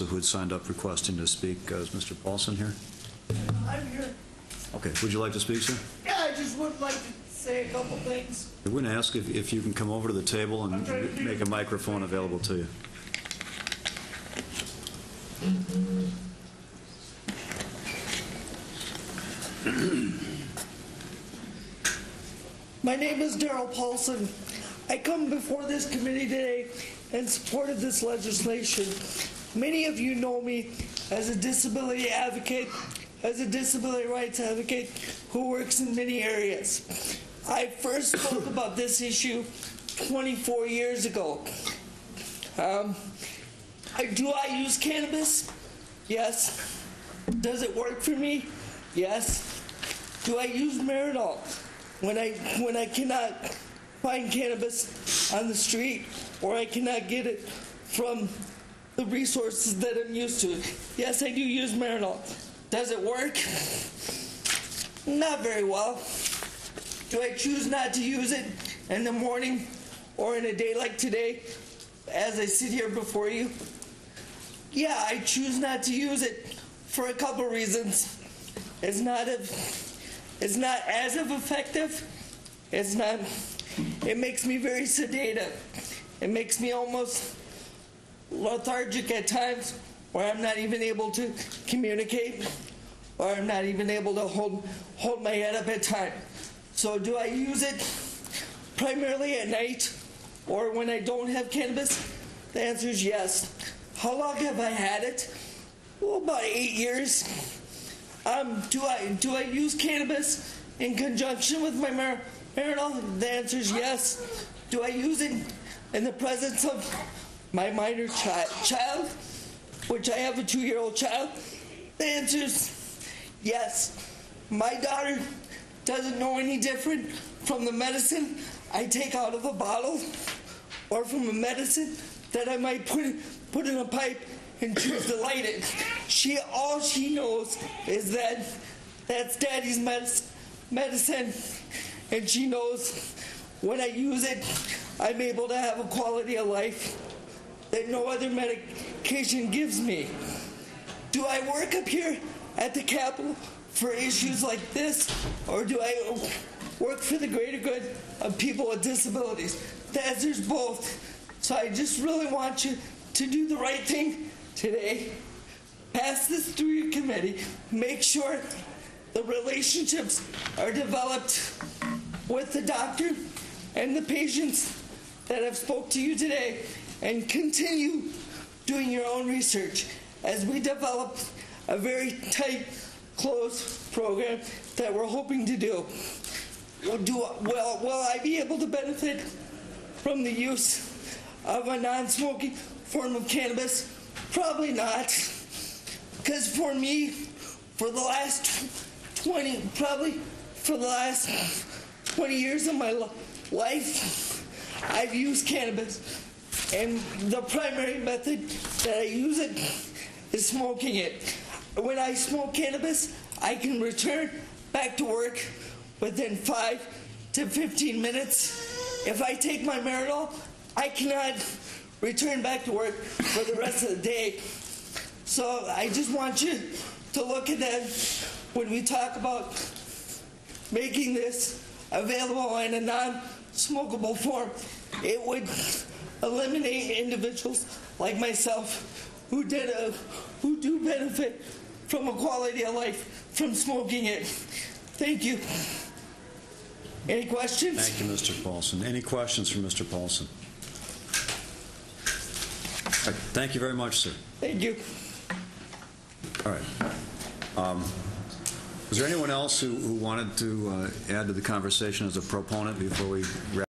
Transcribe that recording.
also who had signed up requesting to speak. Is Mr. Paulsen here? I'm here. Okay. Would you like to speak, sir? Yeah, I just would like to say a couple things. We're going to ask if you can come over to the table and make a microphone available to you. My name is Darrell Paulsen. I come before this committee today in support of this legislation. Many of you know me as a disability advocate, as a disability rights advocate who works in many areas. I first spoke about this issue 24 years ago. Do I use cannabis? Yes. Does it work for me? Yes. Do I use Marinol when I cannot find cannabis on the street or I cannot get it from the resources that I'm used to? Yes, I do use Marinol. Does it work? Not very well. Do I choose not to use it in the morning or in a day like today as I sit here before you? Yeah, I choose not to use it for a couple reasons. It's not as effective. It makes me very sedated. It makes me almost lethargic at times where I'm not even able to communicate or I'm not even able to hold my head up at times. So do I use it primarily at night or when I don't have cannabis? The answer is yes. How long have I had it? Well, about 8 years. Do I use cannabis in conjunction with my Marinol? The answer is yes. Do I use it in the presence of my minor child, which I have a 2-year-old child? The answer is yes. My daughter doesn't know any different from the medicine I take out of a bottle or from a medicine that I might put in a pipe and choose to light it. All she knows is that that's Daddy's medicine, and she knows when I use it, I'm able to have a quality of life that no other medication gives me. Do I work up here at the Capitol for issues like this, or do I work for the greater good of people with disabilities? The answer is both. So I just really want you to do the right thing today. Pass this through your committee. Make sure the relationships are developed with the doctor and the patients that have spoke to you today, and continue doing your own research as we develop a very tight, closed program that we're hoping to do. Will I be able to benefit from the use of a non-smoking form of cannabis? Probably not, because for me, for the last 20 years of my life, I've used cannabis, and the primary method that I use it is smoking it. When I smoke cannabis, I can return back to work within 5 to 15 minutes. If I take my Marinol, I cannot return back to work for the rest of the day. So I just want you to look at that when we talk about making this available in a non-smokable form. It would eliminate individuals like myself who do benefit from a quality of life from smoking it. Thank you. Any questions? Thank you, Mr. Paulsen. Any questions for Mr. Paulsen? All right. Thank you very much, sir. Thank you. All right. Is there anyone else who wanted to add to the conversation as a proponent before we wrap?